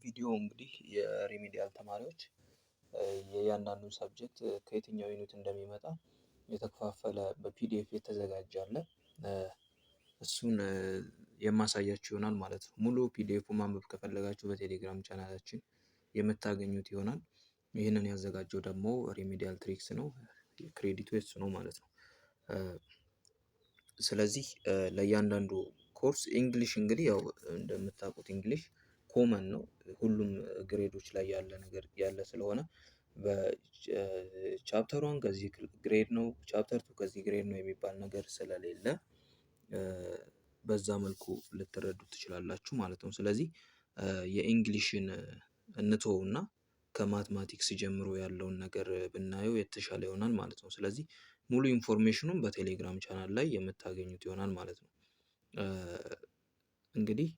ቪዲዮ እንግዲህ የሪሚዲያል ተማሪዎች የእያንዳንዱን ሰብጀክት ከየትኛው ዩኒት እንደሚመጣ የተከፋፈለ በፒዲኤፍ የተዘጋጀ አለ። እሱን የማሳያችሁ ይሆናል ማለት ነው። ሙሉ ፒዲኤፉ ማንበብ ከፈለጋችሁ በቴሌግራም ቻናላችን የምታገኙት ይሆናል። ይህንን ያዘጋጀው ደግሞ ሪሚዲያል ትሪክስ ነው፣ ክሬዲቱ የሱ ነው ማለት ነው። ስለዚህ ለእያንዳንዱ ኮርስ እንግሊሽ እንግዲህ ያው እንደምታውቁት እንግሊሽ ኮመን ነው፣ ሁሉም ግሬዶች ላይ ያለ ነገር ያለ ስለሆነ በቻፕተር 1 ከዚህ ግሬድ ነው፣ ቻፕተር 2 ከዚህ ግሬድ ነው የሚባል ነገር ስለሌለ በዛ መልኩ ልትረዱ ትችላላችሁ ማለት ነው። ስለዚህ የእንግሊሽን እንተውና ከማትማቲክስ ጀምሮ ያለውን ነገር ብናየው የተሻለ ይሆናል ማለት ነው። ስለዚህ ሙሉ ኢንፎርሜሽኑን በቴሌግራም ቻናል ላይ የምታገኙት ይሆናል ማለት ነው። እንግዲህ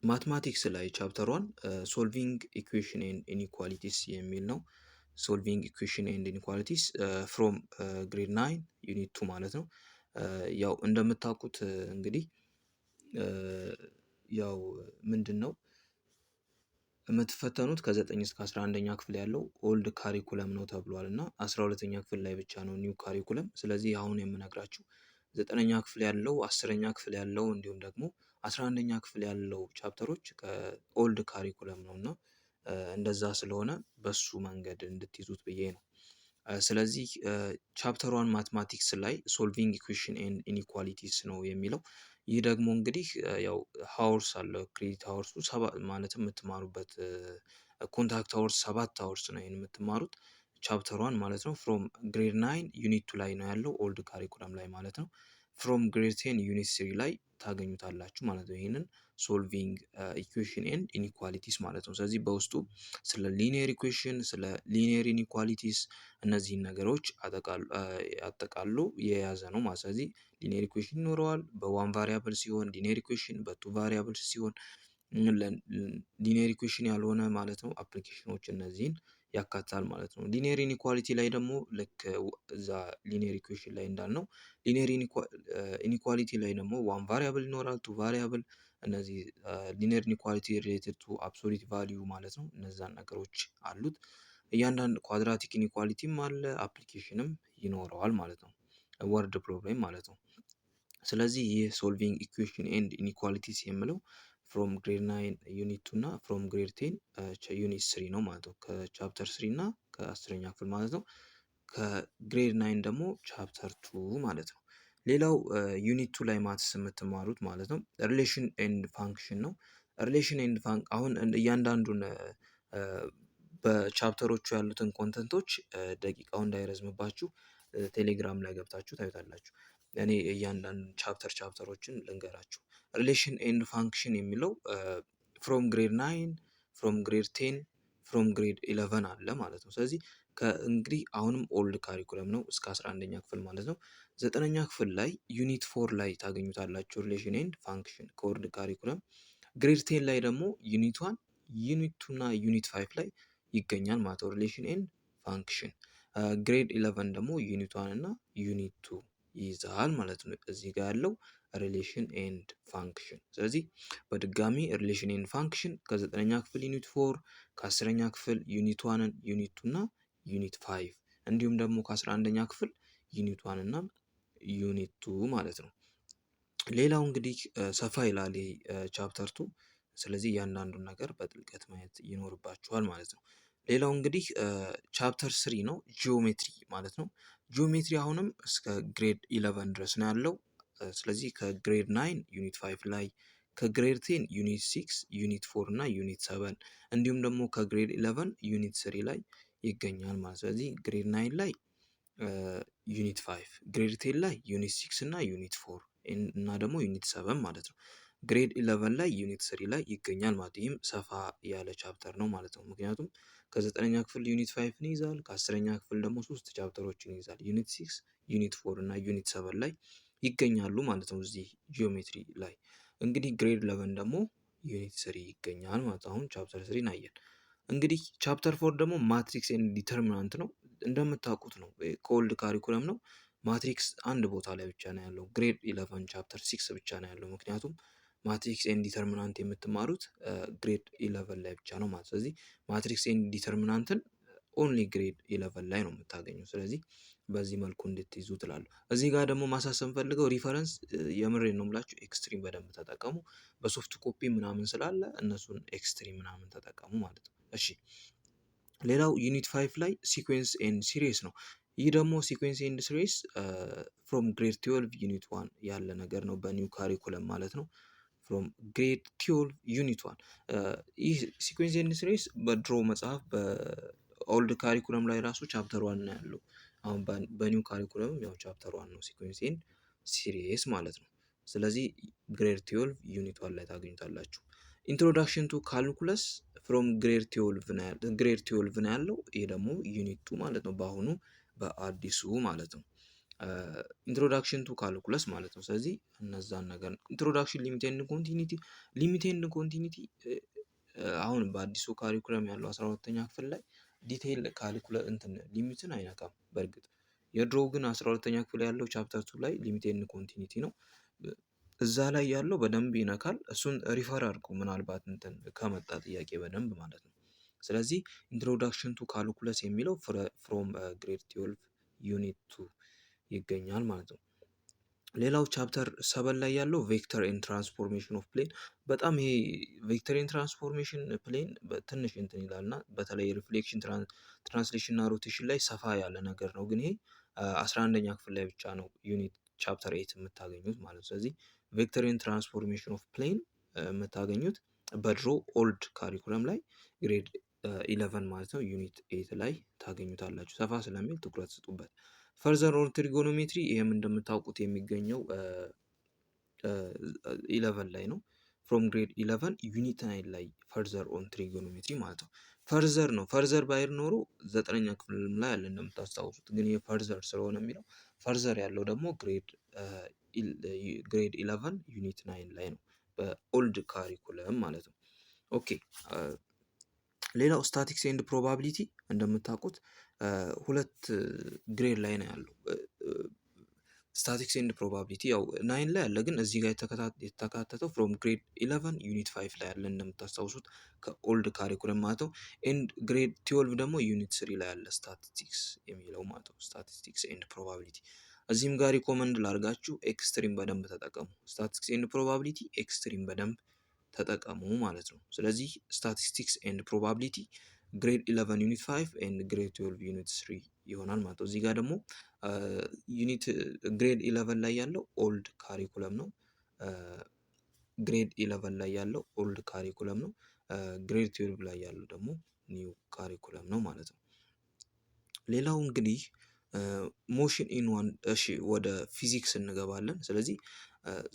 ማትማቲክስ ላይ ቻፕተር 1 ሶልቪንግ ኢኩዌሽን ኤንድ ኢኒኳሊቲስ የሚል ነው። ሶልቪንግ ኢኩዌሽን ኤንድ ኢኒኳሊቲስ ፍሮም ግሬድ 9 ዩኒት 2 ማለት ነው። ያው እንደምታውቁት እንግዲህ ያው ምንድን ነው የምትፈተኑት ከ9 እስከ 11ኛ ክፍል ያለው ኦልድ ካሪኩለም ነው ተብሏል እና 12ኛ ክፍል ላይ ብቻ ነው ኒው ካሪኩለም። ስለዚህ አሁን የምነግራችሁ 9ኛ ክፍል ያለው፣ 10ኛ ክፍል ያለው እንዲሁም ደግሞ 11ኛ ክፍል ያለው ቻፕተሮች ከኦልድ ካሪኩለም ነው እና እንደዛ ስለሆነ በሱ መንገድ እንድትይዙት ብዬ ነው። ስለዚህ ቻፕተር 1 ማትማቲክስ ላይ ሶልቪንግ ኢኩዌሽን ኤንድ ኢኒኳሊቲስ ነው የሚለው። ይህ ደግሞ እንግዲህ ያው ሃውርስ አለው፣ ክሬዲት ሃውርሱ ማለት የምትማሩበት ኮንታክት ሃውርስ 7 ሃውርስ ነው ይሄን የምትማሩት ቻፕተር 1 ማለት ነው። ፍሮም ግሬድ 9 ዩኒት 2 ላይ ነው ያለው ኦልድ ካሪኩለም ላይ ማለት ነው። ፍሮም ግሬድ 10 ዩኒት 3 ላይ ታገኙታላችሁ ማለት ነው። ይህንን ሶልቪንግ ኢኩዌሽን ኤንድ ኢኒኳሊቲስ ማለት ነው። ስለዚህ በውስጡ ስለ ሊኒየር ኢኩዌሽን፣ ስለ ሊኒየር ኢኒኳሊቲስ እነዚህን ነገሮች አጠቃሎ የያዘ ነው ማለት። ስለዚህ ሊኒየር ኢኩዌሽን ይኖረዋል በዋን ቫሪያብል ሲሆን፣ ሊኒየር ኢኩዌሽን በቱ ቫሪያብል ሲሆን፣ ሊኒየር ኢኩዌሽን ያልሆነ ማለት ነው አፕሊኬሽኖች እነዚህን ያካትታል ማለት ነው። ሊኒየር ኢኒኳሊቲ ላይ ደግሞ ልክ እዛ ሊኒየር ኢኩዌሽን ላይ እንዳልነው ሊኒየር ኢኒኳሊቲ ላይ ደግሞ ዋን ቫሪያብል ይኖራል፣ ቱ ቫሪያብል። እነዚህ ሊኒየር ኢኒኳሊቲ ሪሌትድ ቱ አብሶሉት ቫሊዩ ማለት ነው። እነዛን ነገሮች አሉት። እያንዳንዱ ኳድራቲክ ኢኒኳሊቲም አለ፣ አፕሊኬሽንም ይኖረዋል ማለት ነው። ወርድ ፕሮብሌም ማለት ነው። ስለዚህ ይህ ሶልቪንግ ኢኩዌሽን ኤንድ ኢኒኳሊቲስ የምለው ፍሮም ግሬድ 9 ዩኒት 2 እና ፍሮም ግሬድ 10 ዩኒት 3 ነው ማለት ነው። ከቻፕተር 3 እና ከ10ኛ ክፍል ማለት ነው። ከግሬድ 9 ደግሞ ቻፕተር 2 ማለት ነው። ሌላው ዩኒት 2 ላይ ማትስ የምትማሩት ማለት ነው ሪሌሽን ኤንድ ፋንክሽን ነው። ሪሌሽን ኤንድ አሁን እያንዳንዱን በቻፕተሮቹ ያሉትን ኮንተንቶች ደቂቃው እንዳይረዝምባችሁ ቴሌግራም ላይ ገብታችሁ ታዩታላችሁ። እኔ እያንዳንዱ ቻፕተሮችን ልንገራችሁ። ሪሌሽን ኤንድ ፋንክሽን የሚለው ፍሮም ግሬድ 9 ፍሮም ግሬድ 10 ፍሮም ግሬድ 11 አለ ማለት ነው። ስለዚህ እንግዲህ አሁንም ኦልድ ካሪኩለም ነው እስከ 11ኛ ክፍል ማለት ነው። 9ኛ ክፍል ላይ ዩኒት 4 ላይ ታገኙታላችሁ ሪሌሽን ኤንድ ፋንክሽን ከኦልድ ካሪኩለም። ግሬድ 10 ላይ ደግሞ ዩኒት 1 ዩኒት 2 እና ዩኒት 5 ላይ ይገኛል ማለት ነው ሪሌሽን ኤንድ ፋንክሽን። ግሬድ 11 ደግሞ ዩኒት 1 እና ዩኒት 2 ይይዛል ማለት ነው እዚህ ጋር ያለው ሪሌሽን ኤንድ ፋንክሽን። ስለዚህ በድጋሚ ሪሌሽን ኤንድ ፋንክሽን ከ9ኛ ክፍል ዩኒት 4፣ ከ10ኛ ክፍል ዩኒት 1 ዩኒት 2 እና ዩኒት 5 እንዲሁም ደግሞ ከ11ኛ ክፍል ዩኒት 1 እና ዩኒት 2 ማለት ነው። ሌላው እንግዲህ ሰፋ ይላል ቻፕተር 2። ስለዚህ እያንዳንዱን ነገር በጥልቀት ማየት ይኖርባችኋል ማለት ነው። ሌላው እንግዲህ ቻፕተር 3 ነው ጂኦሜትሪ ማለት ነው። ጂኦሜትሪ አሁንም እስከ ግሬድ 11 ድረስ ነው ያለው። ስለዚህ ከግሬድ 9 ዩኒት 5 ላይ፣ ከግሬድ 10 ዩኒት 6 ዩኒት 4 እና ዩኒት 7 እንዲሁም ደግሞ ከግሬድ 11 ዩኒት 3 ላይ ይገኛል ማለት። ስለዚህ ግሬድ 9 ላይ ዩኒት 5፣ ግሬድ 10 ላይ ዩኒት 6 እና ዩኒት 4 እና ደግሞ ዩኒት 7 ማለት ነው። ግሬድ 11 ላይ ዩኒት 3 ላይ ይገኛል ማለት። ይህም ሰፋ ያለ ቻፕተር ነው ማለት ነው። ምክንያቱም ከ9ኛ ክፍል ዩኒት 5ን ይይዛል፣ ከ10ኛ ክፍል ደግሞ 3 ቻፕተሮችን ይይዛል። ዩኒት 6 ዩኒት 4 እና ዩኒት 7 ላይ ይገኛሉ ማለት ነው እዚህ ጂኦሜትሪ ላይ። እንግዲህ ግሬድ 11 ደግሞ ዩኒት 3 ይገኛል ማለት ነው። አሁን ቻፕተር 3ን አየን። እንግዲህ ቻፕተር 4 ደግሞ ማትሪክስ ኤንድ ዲተርሚናንት ነው። እንደምታውቁት ነው ከኦልድ ካሪኩለም ነው። ማትሪክስ አንድ ቦታ ላይ ብቻ ነው ያለው። ግሬድ 11 ቻፕተር 6 ብቻ ነው ያለው። ምክንያቱም ማትሪክስ ኤንድ ዲተርሚናንት የምትማሩት ግሬድ 11 ላይ ብቻ ነው ማለት። ስለዚህ ማትሪክስ ኤንድ ዲተርሚናንትን ኦንሊ ግሬድ 11 ላይ ነው የምታገኘው። ስለዚህ በዚህ መልኩ እንድትይዙ ትላለሁ። እዚህ ጋር ደግሞ ማሳሰብ ፈልገው ሪፈረንስ የምሬን ነው የምላችሁ ኤክስትሪም በደንብ ተጠቀሙ። በሶፍት ኮፒ ምናምን ስላለ እነሱን ኤክስትሪም ምናምን ተጠቀሙ ማለት ነው። እሺ ሌላው ዩኒት 5 ላይ ሲኩዌንስ ኤንድ ሲሪስ ነው። ይህ ደግሞ ሲኩዌንስ ኤንድ ሲሪስ ፍሮም ግሬድ 12 ዩኒት 1 ያለ ነገር ነው በኒው ካሪኩለም ማለት ነው። ፍሮም ግሬድ 12 ዩኒት 1 ይህ ሲኩዌንስ ኤንድ ሲሪስ በድሮ መጽሐፍ በኦልድ ካሪኩለም ላይ ራሱ ቻፕተር 1 ነው ያለው። አሁን በኒው ካሪኩለም ያው ቻፕተር 1 ነው ሲኩዌንስ ኤንድ ሲሪስ ማለት ነው። ስለዚህ ግሬድ 12 ዩኒት 1 ላይ ታገኙታላችሁ። ኢንትሮዳክሽን ቱ ካልኩለስ ፍሮም ግሬድ 12 ነው ያለው። ይሄ ደግሞ ዩኒት 2 ማለት ነው በአሁኑ በአዲሱ ማለት ነው። ኢንትሮዳክሽን ቱ ካልኩለስ ማለት ነው። ስለዚህ እነዛን ነገር ኢንትሮዳክሽን ሊሚት ኤንድ ኮንቲኒቲ አሁን በአዲሱ ካሪኩለም ያለው 12ኛ ክፍል ላይ ዲቴይል ካልኩለስ እንትን ሊሚትን አይነካም። በእርግጥ የድሮው ግን 12ኛ ክፍል ያለው ቻፕተር 2 ላይ ሊሚት ኤንድ ኮንቲኒቲ ነው። እዛ ላይ ያለው በደንብ ይነካል። እሱን ሪፈር አድርጉ ምናልባት እንትን ከመጣ ጥያቄ በደንብ ማለት ነው። ስለዚህ ኢንትሮዳክሽን ቱ ካልኩለስ የሚለው ፍሮም ግሬድ 12 ዩኒት 2 ይገኛል ማለት ነው። ሌላው ቻፕተር 7 ላይ ያለው ቬክተር ኤንድ ትራንስፎርሜሽን ኦፍ ፕሌን በጣም ይሄ ቬክተር ኤንድ ትራንስፎርሜሽን ፕሌን ትንሽ እንትን ይላልና በተለይ ሪፍሌክሽን ትራንስሌሽን እና ሮቴሽን ላይ ሰፋ ያለ ነገር ነው። ግን ይሄ 11ኛ ክፍል ላይ ብቻ ነው ዩኒት ቻፕተር 8 የምታገኙት ማለት ነው። ስለዚህ ቬክተር ኤንድ ትራንስፎርሜሽን ኦፍ ፕሌን የምታገኙት በድሮ ኦልድ ካሪኩለም ላይ ግሬድ 11 ማለት ነው ዩኒት 8 ላይ ታገኙታላችሁ። ሰፋ ስለሚል ትኩረት ስጡበት። ፈርዘር ኦን ትሪጎኖሜትሪ ይህም እንደምታውቁት የሚገኘው 11 ላይ ነው። ፍሮም ግሬድ 11 ዩኒት 9 ላይ ፈርዘር ኦን ትሪጎኖሜትሪ ማለት ነው። ፈርዘር ነው። ፈርዘር ባይር ኖሮ 9ኛ ክፍልም ላይ አለ እንደምታስታውሱት። ግን የፈርዘር ስለሆነ የሚለው ፈርዘር ያለው ደግሞ ግሬድ 11 ዩኒት 9 ላይ ነው በኦልድ ካሪኩለም ማለት ነው። ኦኬ ሌላው ስታቲክስ ኤንድ ፕሮባቢሊቲ እንደምታውቁት ሁለት ግሬድ ላይ ነው ያለው። ስታቲክስ ኤንድ ፕሮባቢሊቲ ያው 9 ላይ አለ፣ ግን እዚህ ጋር የተካተተው ፍሮም ግሬድ 11 ዩኒት 5 ላይ አለ እንደምታስታውሱት ከኦልድ ካሪኩለም ማለት ነው። ኤንድ ግሬድ 12 ደግሞ ዩኒት 3 ላይ አለ ስታቲስቲክስ የሚለው ማለት ነው። ስታቲስቲክስ ኤንድ ፕሮባቢሊቲ እዚህም ጋር ሪኮመንድ ላርጋችሁ ኤክስትሪም በደንብ ተጠቀሙ። ስታቲስቲክስ ኤንድ ፕሮባቢሊቲ ኤክስትሪም በደንብ ተጠቀሙ ማለት ነው። ስለዚህ ስታቲስቲክስ ኤንድ ፕሮባቢሊቲ ግሬድ 11 ዩኒት 5 ኤንድ ግሬድ 12 ዩኒት 3 ይሆናል ማለት ነው። እዚህ ጋር ደግሞ ግሬድ 11 ላይ ያለው ኦልድ ካሪኩለም ነው። ግሬድ 11 ላይ ያለው ኦልድ ካሪኩለም ነው። ግሬድ 12 ላይ ያለው ደግሞ ኒው ካሪኩለም ነው ማለት ነው። ሌላው እንግዲህ ሞሽን ኢን ዋን እሺ ወደ ፊዚክስ እንገባለን። ስለዚህ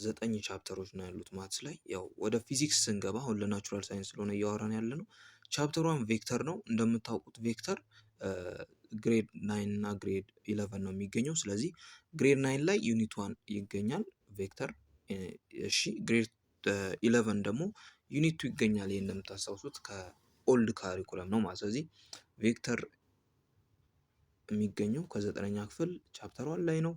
9 ቻፕተሮች ነው ያሉት ማትስ ላይ። ያው ወደ ፊዚክስ ስንገባ አሁን ለናቹራል ሳይንስ ስለሆነ እያወራን ያለ ነው። ቻፕተር 1 ቬክተር ነው። እንደምታውቁት ቬክተር ግሬድ 9 እና ግሬድ 11 ነው የሚገኘው። ስለዚህ ግሬድ 9 ላይ ዩኒት 1 ይገኛል ቬክተር። እሺ ግሬድ 11 ደግሞ ዩኒት 2 ይገኛል። ይሄን እንደምታስታውሱት ከኦልድ ካሪኩለም ነው ማለት። ስለዚህ ቬክተር የሚገኘው ከ9ኛ ክፍል ቻፕተር 1 ላይ ነው።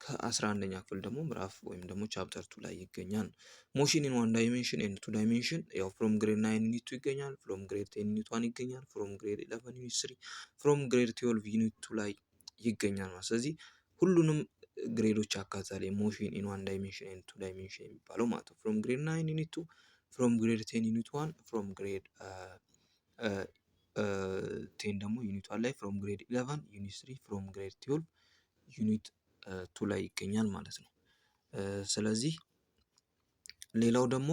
ከ11ኛ ክፍል ደግሞ ምዕራፍ ወይም ደግሞ ቻፕተር 2 ላይ ይገኛል። ሞሽን ኢን 1 ዳይሜንሽን ኤንድ 2 ዳይሜንሽን ያው ፍሮም ግሬድ 9 ዩኒት 2 ይገኛል። ፍሮም ግሬድ 10 ዩኒት 1 ይገኛል። ፍሮም ግሬድ 11 ዩኒት 3 ፍሮም ግሬድ 12 ዩኒት 2 ላይ ይገኛል ማለት። ስለዚህ ሁሉንም ግሬዶች ያካትታል ሞሽን ኢን 1 ዳይሜንሽን ኤንድ 2 ዳይሜንሽን የሚባለው ማለት ነው። ፍሮም ግሬድ 9 ዩኒት 2 ፍሮም ግሬድ 10 ዩኒት 1 ፍሮም ግሬድ 10 ደግሞ ዩኒት 1 ላይ ፍሮም ግሬድ 11 ዩኒት 3 ፍሮም ግሬድ 12 ዩኒት 2 ላይ ይገኛል ማለት ነው። ስለዚህ ሌላው ደግሞ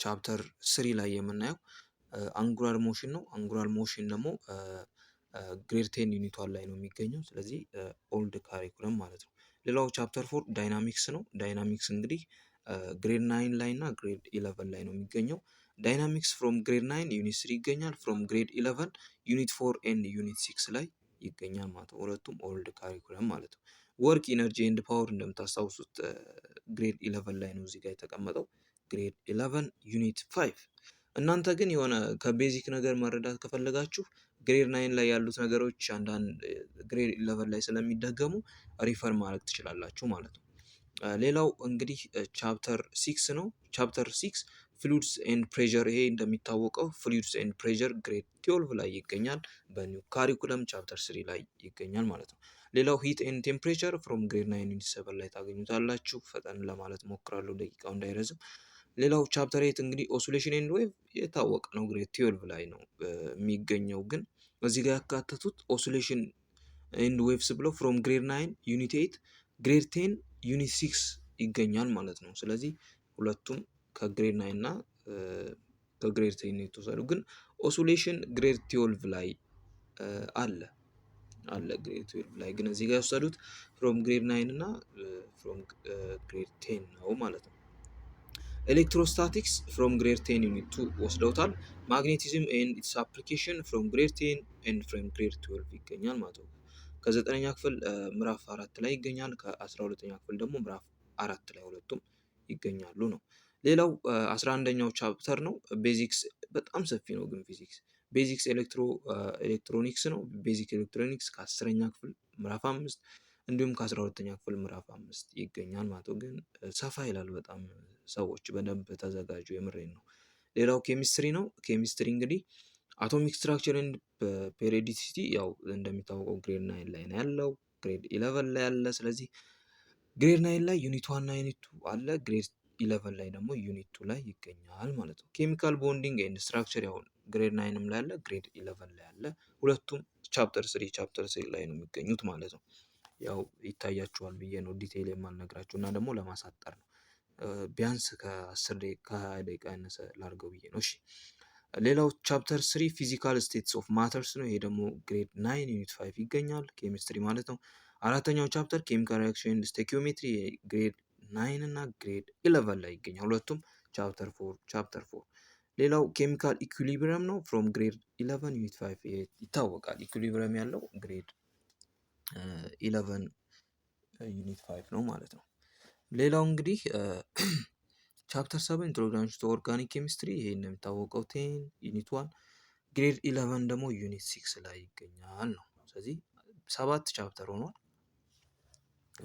ቻፕተር 3 ላይ የምናየው አንጉላር ሞሽን ነው። አንጉላር ሞሽን ደግሞ ግሬድ 10 ዩኒት 1 ላይ ነው የሚገኘው። ስለዚህ ኦልድ ካሪኩለም ማለት ነው። ሌላው ቻፕተር 4 ዳይናሚክስ ነው። ዳይናሚክስ እንግዲህ ግሬድ 9 ላይ እና ግሬድ 11 ላይ ነው የሚገኘው። ዳይናሚክስ ፍሮም ግሬድ 9 ዩኒት 3 ይገኛል። ፍሮም ግሬድ 11 ዩኒት 4 ኤንድ ዩኒት 6 ላይ ይገኛል ማለት ነው። ሁለቱም ኦልድ ካሪኩለም ማለት ነው። ወርክ ኢነርጂ ኤንድ ፓወር እንደምታስታውሱት ግሬድ 11 ላይ ነው እዚህ ጋር የተቀመጠው። ግሬድ 11 ዩኒት 5። እናንተ ግን የሆነ ከቤዚክ ነገር መረዳት ከፈለጋችሁ ግሬድ 9 ላይ ያሉት ነገሮች አንዳንድ ግሬድ 11 ላይ ስለሚደገሙ ሪፈር ማድረግ ትችላላችሁ ማለት ነው። ሌላው እንግዲህ ቻፕተር 6 ነው። ቻፕተር 6 ፍሉይድስ ኤንድ ፕሬዠር። ይሄ እንደሚታወቀው ፍሉይድስ ኤንድ ፕሬዠር ግሬድ 12 ላይ ይገኛል። በኒው ካሪኩለም ቻፕተር 3 ላይ ይገኛል ማለት ነው። ሌላው ሂት ኤንድ ቴምፕሬቸር ፍሮም ግሬድ 9 ዩኒት 7 ላይ ታገኙታላችሁ። ፈጠን ለማለት ሞክራለሁ ደቂቃው እንዳይረዝም። ሌላው ቻፕተር 8 እንግዲህ ኦሲሌሽን ኤንድ ዌቭ የታወቀ ነው፣ ግሬድ 12 ላይ ነው የሚገኘው። ግን እዚህ ጋር ያካተቱት ኦሲሌሽን ኤንድ ዌቭስ ብለው ፍሮም ግሬድ 9 ዩኒት 8 ግሬድ 10 ዩኒት 6 ይገኛል ማለት ነው። ስለዚህ ሁለቱም ከግሬድ 9 እና ከግሬድ 10 የተወሰዱ፣ ግን ኦሲሌሽን ግሬድ 12 ላይ አለ ግሬድ 12 ላይ ግን እዚህ ጋር የወሰዱት ፍሮም ግሬድ 9 እና ፍሮም ግሬድ 10 ነው ማለት ነው። ኤሌክትሮስታቲክስ ፍሮም ግሬድ 10 ዩኒት 2 ወስደውታል። ማግኔቲዝም ኤንድ ኢትስ አፕሊኬሽን ፍሮም ግሬድ 10 ኤንድ ፍሮም ግሬድ 12 ይገኛል ማለት ነው። ከ9ኛ ክፍል ምዕራፍ 4 ላይ ይገኛል። ከ12ኛ ክፍል ደግሞ ምዕራፍ 4 ላይ ሁለቱም ይገኛሉ ነው። ሌላው 11ኛው ቻፕተር ነው። ቤዚክስ በጣም ሰፊ ነው ግን ፊዚክስ ቤዚክስ ኤሌክትሮኒክስ ነው። ቤዚክ ኤሌክትሮኒክስ ከ10ኛ ክፍል ምዕራፍ 5 እንዲሁም ከ12ኛ ክፍል ምዕራፍ 5 ይገኛል ማለት ነው። ግን ሰፋ ይላል በጣም። ሰዎች በደንብ ተዘጋጁ፣ የምሬን ነው። ሌላው ኬሚስትሪ ነው። ኬሚስትሪ እንግዲህ አቶሚክ ስትራክቸር ኤንድ ፔሪዮዲሲቲ ያው እንደሚታወቀው ግሬድ 9 ላይ ነው ያለው፣ ግሬድ 11 ላይ አለ። ስለዚህ ግሬድ 9 ላይ ዩኒት 1 እና ዩኒት 2 አለ፣ ግሬድ 11 ላይ ደግሞ ዩኒት 2 ላይ ይገኛል ማለት ነው። ኬሚካል ቦንዲንግ ኤንድ ስትራክቸር ያው ግሬድ 9ም ላይ አለ፣ ግሬድ 11 ላይ አለ። ሁለቱም ቻፕተር 3 ላይ ነው የሚገኙት ማለት ነው። ያው ይታያችኋል ብዬ ነው ዲቴይል የማልነግራችሁ እና ደግሞ ለማሳጠር ነው። ቢያንስ ከ10 ደቂቃ ከ20 ደቂቃ ያነሰ ላድርገው ብዬ ነው። እሺ ሌላው ቻፕተር 3 ፊዚካል ስቴትስ ኦፍ ማተርስ ነው። ይሄ ደግሞ ግሬድ 9 ዩኒት 5 ይገኛል፣ ኬሚስትሪ ማለት ነው። አራተኛው ቻፕተር ኬሚካል ሪአክሽን ኤንድ ስቶይኪዮሜትሪ ግሬድ 9 እና ግሬድ 11 ላይ ይገኛል። ሁለቱም ቻፕተር 4። ሌላው ኬሚካል ኢኩሊብሪየም ነው ፍሮም ግሬድ 11 ዩኒት 5 ይታወቃል። ኢኩሊብሪየም ያለው ግሬድ 11 ዩኒት 5 ነው ማለት ነው። ሌላው እንግዲህ ቻፕተር 7 ኢንትሮዳክሽን ቱ ኦርጋኒክ ኬሚስትሪ፣ ይሄ እንደሚታወቀው 10 ዩኒት 1 ግሬድ 11 ደግሞ ዩኒት 6 ላይ ይገኛል ነው። ስለዚህ 7 ቻፕተር ሆኗል።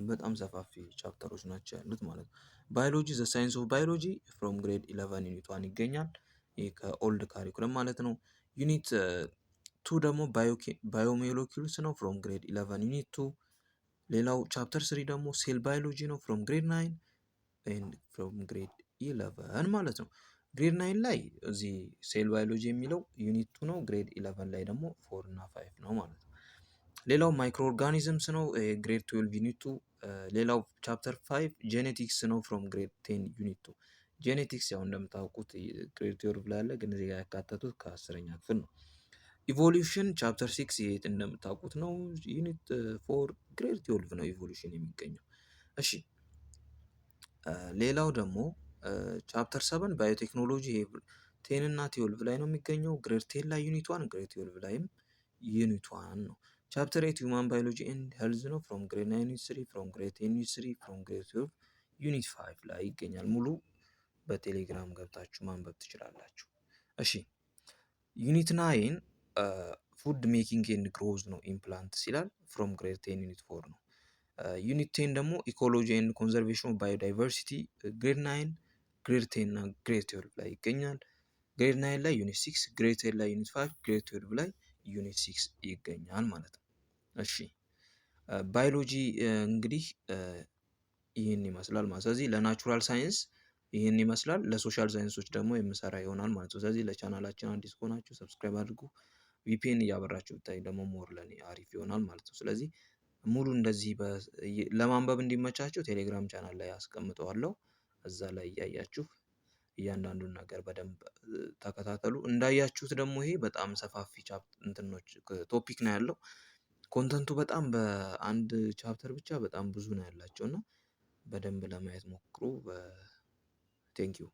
በጣም ሰፋፊ ቻፕተሮች ናቸው ያሉት ማለት ነው። ባዮሎጂ ዘ ሳይንስ ኦፍ ባዮሎጂ ፍሮም ግሬድ 11 ዩኒት 1 ይገኛል። ይህ ከኦልድ ካሪኩለም ማለት ነው። ዩኒት 2 ደግሞ ባዮሞሌኪውልስ ነው ፍሮም ግሬድ 11 ዩኒት 2። ሌላው ቻፕተር 3 ደግሞ ሴል ባዮሎጂ ነው ፍሮም ግሬድ 9 ኤንድ ፍሮም ግሬድ 11 ማለት ነው። ግሬድ 9 ላይ እዚህ ሴል ባዮሎጂ የሚለው ዩኒት 2 ነው። ግሬድ 11 ላይ ደግሞ 4 እና 5 ነው ማለት ነው። ሌላው ማይክሮ ኦርጋኒዝምስ ነው ግሬድ 12 ዩኒት 2። ሌላው ቻፕተር 5 ጄኔቲክስ ነው ፍሮም ግሬድ 10 ዩኒት 2። ጄኔቲክስ ያው እንደምታውቁት ግሬድ 12 ላይ ያለ፣ ግን እዚህ ጋር ያካተቱት ከ10ኛ ክፍል ነው። ኢቮሉሽን ቻፕተር 6 ይሄ እንደምታውቁት ነው ዩኒት 4 ግሬድ 12 ነው ኢቮሉሽን የሚገኘው። እሺ ሌላው ደግሞ ቻፕተር 7 ባዮቴክኖሎጂ 10 እና 12 ላይ ነው የሚገኘው። ግሬድ 10 ላይ ዩኒት 1፣ ግሬድ 12 ላይም ዩኒት 1 ነው። ቻፕተር 8 ሁማን ባዮሎጂ ኤንድ ሄልዝ ነው ፍሮም ግሬድ 9 ዩኒት 3 ፍሮም ግሬድ 10 ዩኒት 3 ፍሮም ግሬድ 12 ዩኒት 5 ላይ ይገኛል። ሙሉ በቴሌግራም ገብታችሁ ማንበብ ትችላላችሁ። እሺ ዩኒት 9 ፉድ ሜኪንግ ኤንድ ግሮዝ ነው ኢምፕላንትስ ይላል ፍሮም ግሬድ 10 ዩኒት 4 ነው። ዩኒት 10 ደግሞ ኢኮሎጂ ኤንድ ኮንዘርቬሽን ኦፍ ባዮዳይቨርሲቲ ግሬድ 9 ግሬድ 10 እና ግሬድ 12 ላይ ይገኛል። ግሬድ 9 ላይ ዩኒት 6፣ ግሬድ 10 ላይ ዩኒት 5፣ ግሬድ 12 ላይ ዩኒት 6 ይገኛል ማለት ነው። እሺ ባዮሎጂ እንግዲህ ይህን ይመስላል ማለት። ስለዚህ ለናቹራል ሳይንስ ይህን ይመስላል። ለሶሻል ሳይንሶች ደግሞ የምሰራ ይሆናል ማለት ነው። ስለዚህ ለቻናላችን አዲስ ከሆናችሁ ሰብስክራይብ አድርጉ። ቪፒኤን እያበራችሁ ብታይ ደግሞ ሞር ለኔ አሪፍ ይሆናል ማለት ነው። ስለዚህ ሙሉ እንደዚህ ለማንበብ እንዲመቻችሁ ቴሌግራም ቻናል ላይ አስቀምጠዋለሁ። እዛ ላይ እያያችሁ እያንዳንዱን ነገር በደንብ ተከታተሉ። እንዳያችሁት ደግሞ ይሄ በጣም ሰፋፊ እንትኖች ቶፒክ ነው ያለው። ኮንተንቱ በጣም በአንድ ቻፕተር ብቻ በጣም ብዙ ነው ያላቸው እና በደንብ ለማየት ሞክሩ። ቴንኪው